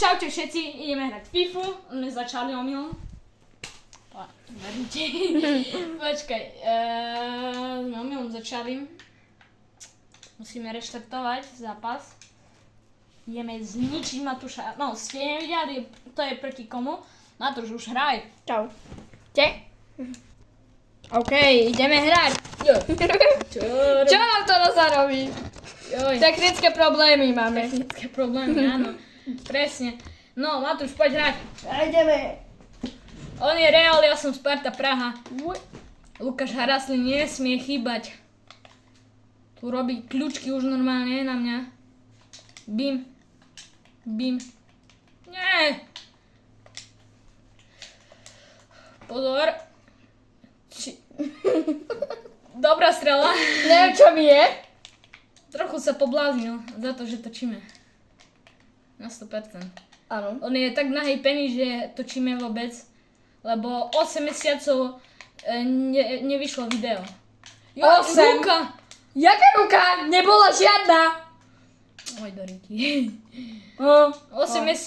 Čaute všetci, ideme hrať FIFU, my začali omylom. Počkaj, sme omylom začali. Musíme reštartovať zápas. Ideme zničiť Matúša, no ste nevideli, to je proti komu. Matúš, už hraj. Čau. Te? OK, ideme hrať. Čo nám to rozarobí? Technické problémy máme. Technické problémy, áno. Presne. No, Matúš, poď hrať. Ideme. On je Real, ja som Sparta Praha. Lukáš Harasli nesmie chýbať. Tu robí kľúčky už normálne na mňa. Bim. Bim. Nie. Pozor. Dobrá strela. Neviem, čo mi je. Trochu sa pobláznil za to, že točíme. Na 100%. Áno. On je tak nahypený, že točíme vôbec, lebo 8 mesiacov nevyšlo video. 8? Ruka! Jaká ruka? Nebola žiadna. Oj, do ryti. 8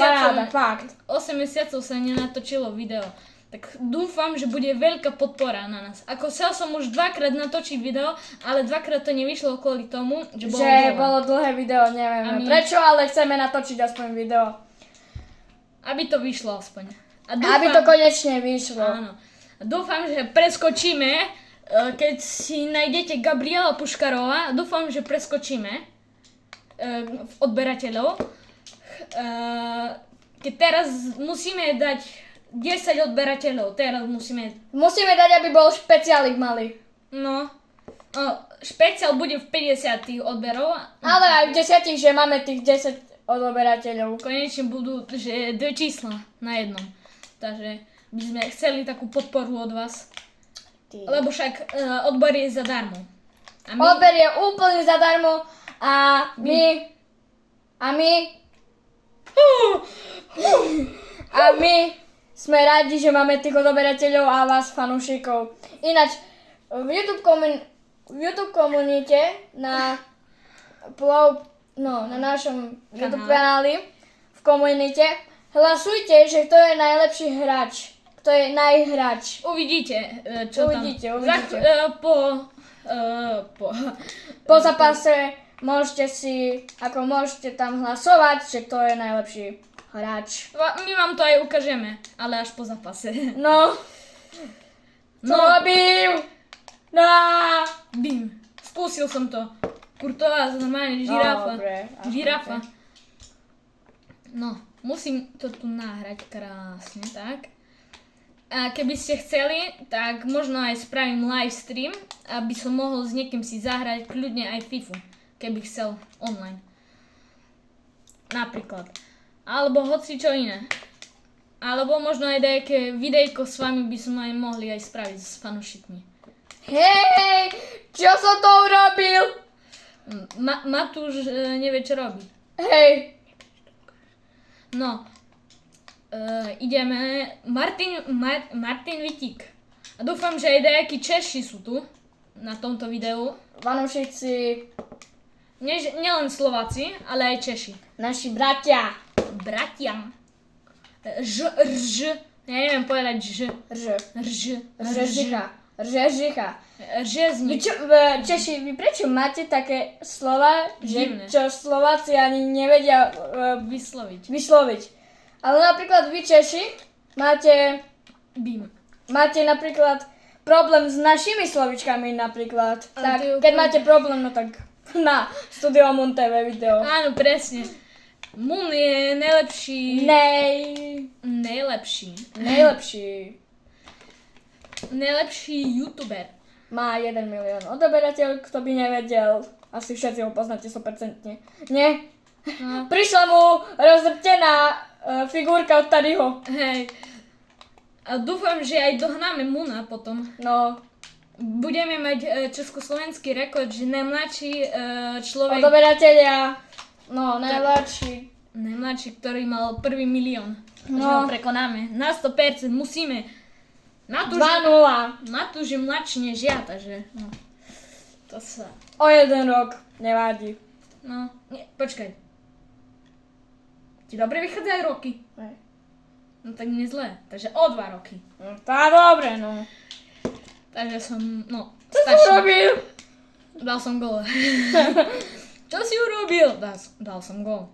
Paráda, fakt. 8 mesiacov sa nenatočilo video. Tak dúfam, že bude veľká podpora na nás. Ako chcel som už dvakrát natočiť video, ale dvakrát to nevyšlo kvôli tomu, že bolo dlhé video, neviem prečo, ale chceme natočiť aspoň video. Aby to vyšlo aspoň. Aby to konečne vyšlo. Áno. A dúfam, že preskočíme, keď si nájdete Gabriela Puškarova, dúfam, že preskočíme odberateľov. Keď teraz musíme dať 10 odberateľov, teraz musíme... Musíme dať, aby bol špeciálik malý. No, špeciál bude v 50 odberov. Ale aj v 10, že máme tých 10 odberateľov. Konečne budú, že 2 čísla na jednom. Takže by sme chceli takú podporu od vás. Lebo však odbor je zadarmo. Odber je úplne zadarmo a my sme radi, že máme tých odberateľov a vás fanúšikov. Ináč v YouTube komunite na našom YouTube kanáli v komunite hlasujte, že kto je najlepší hráč. Kto je najhráč. Uvidíte, čo uvidíte. Po zápase môžete tam hlasovať, že kto je najlepší hráč. My vám to aj ukážeme, ale až po zápase. No. Co robím? No. Bim. Skúsil som to. Kurtová, normálne žirafa. Žirafa. No, musím to tu nahrať krásne, tak. A keby ste chceli, tak možno aj spravím live stream, aby som mohol s niekým si zahrať kľudne aj FIFU, keby chcel online. Napríklad. Alebo hoci čo iné. Alebo možno aj nejaké videjko s vami by som aj mohli aj spraviť s fanúšikmi. Hej, čo som to urobil? Matúš nevie, čo robí. Hej. No, ideme. Martin Vitík. A dúfam, že aj nejakí Češi sú tu na tomto videu. Fanúšici. Nielen Slováci, ale aj Češi. Naši bratia. Ja neviem povedať Ržežicha. Řezník. Češi, vy prečo máte také slova, Divné. čo Slováci ani nevedia vysloviť? Ale napríklad vy Češi máte napríklad problém s našimi slovičkami napríklad. Tak, keď máte problém, no tak na Studio Moon TV video. Áno, presne. Moon je najlepší youtuber. Má 1 milión odoberateľov, kto by nevedel. Asi všetci ho poznáte 100%. Nie? No. Prišla mu rozdrtená figurka od Tadyho. Hej. A dúfam, že aj dohnáme Moona potom. No. Budeme mať československý rekord, že najmladší človek... Odoberatelia. No, najmladší. Najmladší, ktorý mal 1 milión. No. Že ho prekonáme. Na 100% musíme. 2-0. Matúš je mladší než ja, takže no. To sa... O 1 rok. Nevadí. No, nie, počkaj. Ti dobre vychádzajú roky. Hej. No tak nie zlé. Takže o 2 roky. No tá dobre, no. Takže som, no, Čo som robil? Dal som gól. Čo si urobil? Dal som gól.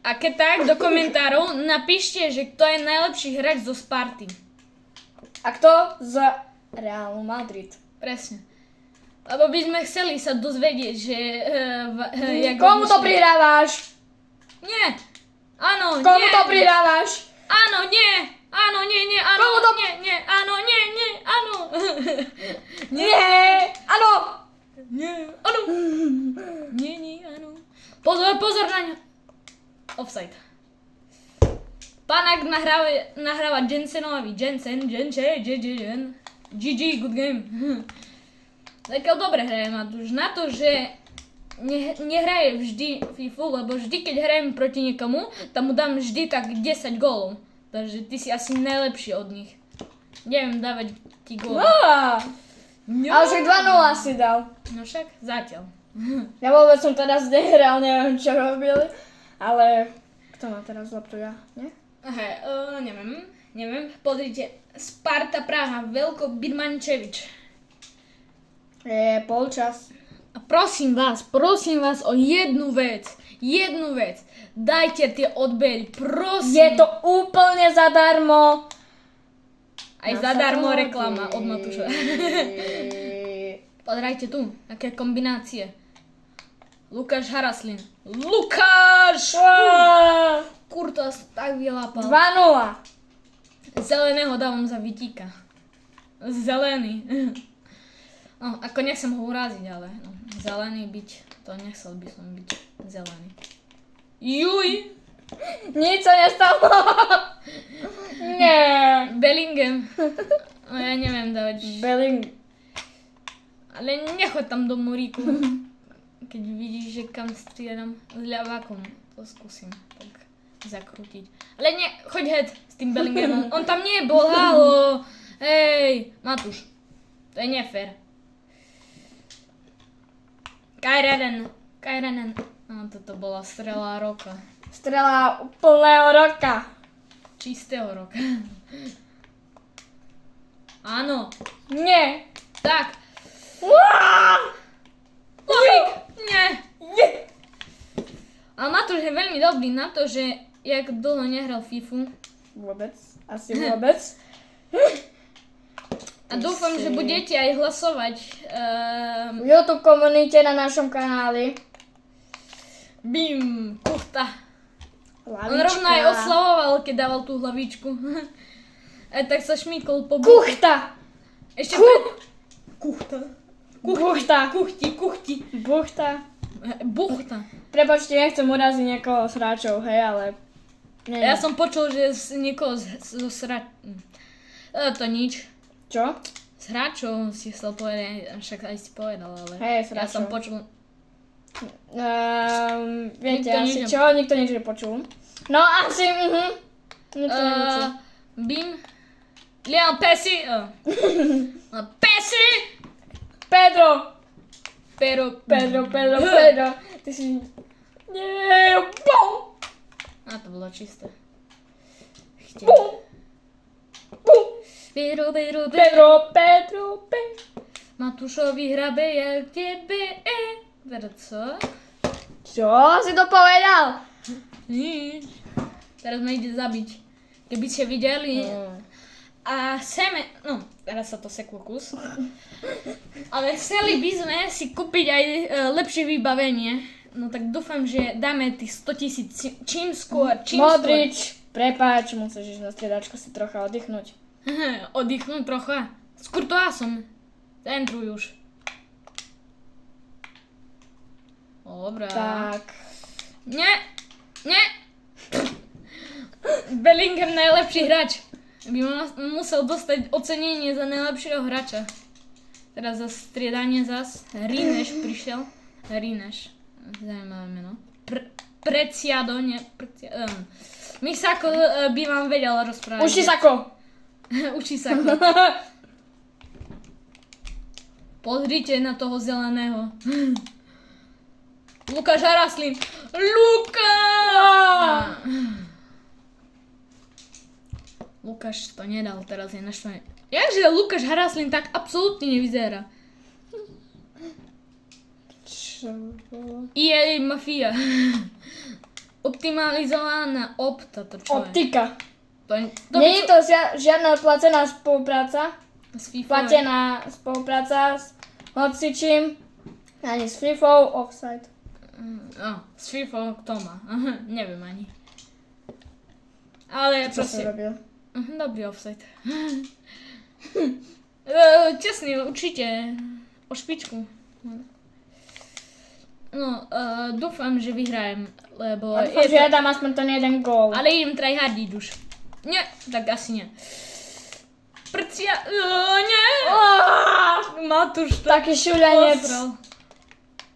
A keď tak, do komentárov napíšte, že kto je najlepší hráč zo Sparty. A kto z Realu Madrid? Presne. Lebo by sme chceli sa dozvedieť, že... Komu to prihrávaš? Nie. Áno, Komu nie. to prihrávaš? Áno, nie. Áno, nie, áno. Komu to- Nie, áno, nie, áno. Nie! Áno! Nie, áno. Nie, áno. Pozor na ňa. Offside. Panak nahráva Jensenovi. Jensen. GG, good game. Takiaľ dobre hraje Matúš. Na to, že nehraje vždy FIFU, lebo vždy, keď hrajem proti niekomu, tam mu dám vždy tak 10 gólov. Takže ty si asi najlepší od nich. Neviem dávať ti gól. No. Ale však 2-0 si dal. No však, zatiaľ. Ja vôbec som teraz nehral, neviem čo robili. Ale kto má teraz loptu, ja? Nie? Hej, neviem. Pozrite, Sparta Praha, Veľko Birmančevič. Je polčas. A prosím vás o jednu vec. Dajte tie odbery, prosím. Je to úplne zadarmo. Aj zadarmo reklama od Matúša. Pozrajte tu, aké kombinácie. Lukáš Haraslin. Lukáš! Kurto tak vylápal. 2-0. Zeleného dávam za vytíka. Zelený. No, ako nechcem ho uraziť, ale no, zelený byť, to nechcel by som byť zelený. Juj! Nič sa nestalo. Nie. Bellingham. No ja neviem dávať. Ale nechoď tam do Muríku. Keď vidíš, že kam striedam s ľavákom, to skúsim tak zakrútiť. Ale nie, choď head s tým Bellinghamom. On tam nie bol, halo. Hej, Matúš. To je nefér. Kajranen. No, toto bola strela roka. Strela úplného roka. Čistého roka. Áno. Nie. Tak. Lovík. Nie. Ale Matúš je veľmi dobrý na to, že jak dlho nehral FIFU. Vôbec. Asi vôbec. A dúfam, že budete aj hlasovať. V YouTube komunite na našom kanáli. Bim. Kuchta. Hlavička. On rovno aj oslavoval, keď dával tú hlavičku. Aj tak sa šmýkol po boku. Kuchta. Ešte pred... Kuchta. Buchta. Kuchti. Buchta. Buchta. Prepačte, nechcem uraziť niekoho z hráčov, hej, ale... Nie. Ja som počul, že z niekoho zo to nič. Čo? Z hráčov si chcel povedať, však aj si povedal, ale Hej, z ja hráčov. som počul. Viete Nikto asi nič čo? Nikto nič nepočul. No asi, Nikto nepočul. Bim. Leon Pessi. Pessi! Pedro. Pero. Ty si... Nie, bum. A to bolo čisté. Bum. Pero. Pedro. Matúšovi hrabe jak tebe. Teraz co? Čo si to povedal? Nič. Teraz ma ide zabiť. Keby ste videli. A chceme, no, teraz sa to seklo kus. Ale chceli by sme si kúpiť aj lepšie vybavenie. No tak dúfam, že dáme tých 100 000 čím skôr. Modrič, prepáč, musíš ísť na striedačku si trocha oddychnúť. Oddychnúť trocha. S Courtoisom. Centruj už. Dobrá. Tak. Nie. Bellingham najlepší hráč. By musel dostať ocenenie za najlepšieho hráča. Teraz za striedanie zas. Rineš prišiel. Rineš. Zaujímavé meno. Preciado, nie. Misako by vám vedel rozprávať. Ušisako. Pozrite na toho zeleného. Lukáš Haraslín. Lukáš to nedal, teraz je naštvaný. Jakže Lukáš Haraslín tak absolútne nevyzerá. Čo? EA Mafia. Optimalizovaná opta, to čo je? Optika. To Nie je to žiadna platená spolupráca. s FIFA. Platená spolupráca s hocičím. Ani s FIFou, offside. S FIFA kto má? Aha, neviem ani. Ale Čo proste... som robil? Dobrý offside. Čestný, určite. O špičku. No, dúfam, že vyhrajem, lebo... Dúfam, že ja dám aspoň ten jeden gól. Ale idem tryhardiť už. Nie, tak asi nie. Prcia... nie! Matúš to Taký šuľanec. pozrel.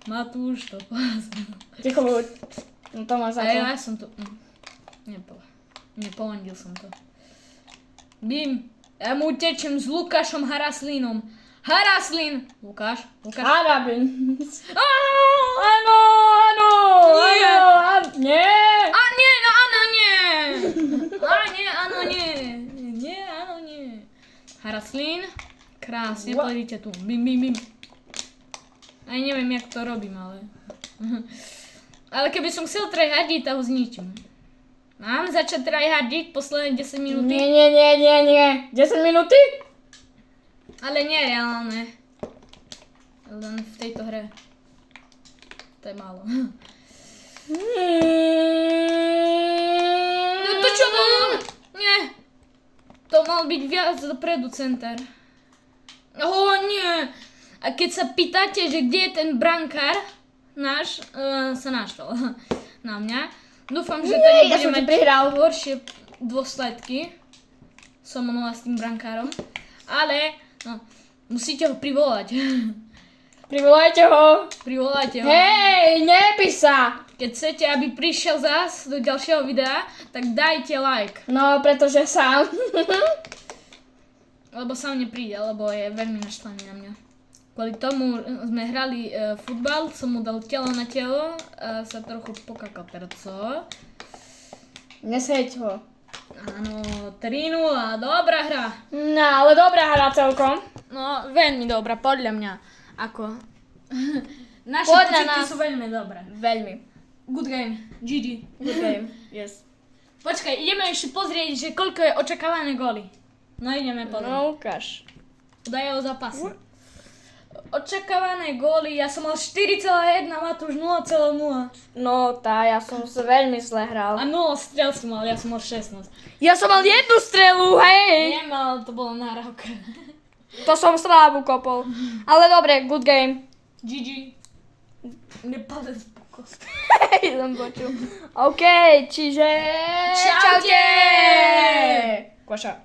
Matúš to pozrel. Ticho buď. No to má za to. Ja som to... Nepolandil som to. Bim. Ja mu utečem s Lukášom Haraslínom. Haraslín! Lukáš? Harabin. Áno! Nie! Nie. Áno, nie! Áno, nie! Nie, áno, nie. Haraslín. Krásne, pledíte tu. Bim. Aj neviem, jak to robím, ale... Ale keby som chcel tryhardiť, tak ho zničím. Mám začať tryhardiť posledné 10 minúty? Nie. 10 minúty? Ale nie reálne. Len v tejto hre. To je málo. No to čo bolo? Nie. To mal byť viac dopredu center. Nie. A keď sa pýtate, že kde je ten brankár náš, sa naštval na mňa. Dúfam, že to Ja som nebude ti mať prihral. horšie dôsledky. Som mala s tým brankárom. Ale, musíte ho privolať. Privolajte ho. Privolajte ho. Hej, nepí sa. Keď chcete, aby prišiel zás do ďalšieho videa, tak dajte like. No, pretože sám. Lebo sám nepríde, lebo je veľmi naštvaný na mňa. Kvôli tomu sme hrali futbal, som mu dal telo na telo a sa trochu pokakal teraz, co? Nesejď ho. Áno, 3-0, dobrá hra. No, ale dobrá hra celkom. No, veľmi dobrá, podľa mňa. Ako? Naše Podľa pocity nás. sú veľmi dobré. Veľmi. Good game, GG. Good game. Yes. Počkaj, ideme ešte pozrieť, že koľko je očakávané góly. No ideme pozrieť. No, ukáž. Údaje o zápase. Očakávané góly, ja som mal 4,1, Matúš 0,0. No, ja som sa veľmi zle hral. A 0 strel som mal, ja som mal 16. Ja som mal jednu strelu, hej! Nemal, to bolo nahrávka. To som slávu kopol. Ale dobre, good game. GG. Nepade z pokos. Hej, som počul. OK, čiže... Čaute! Koša.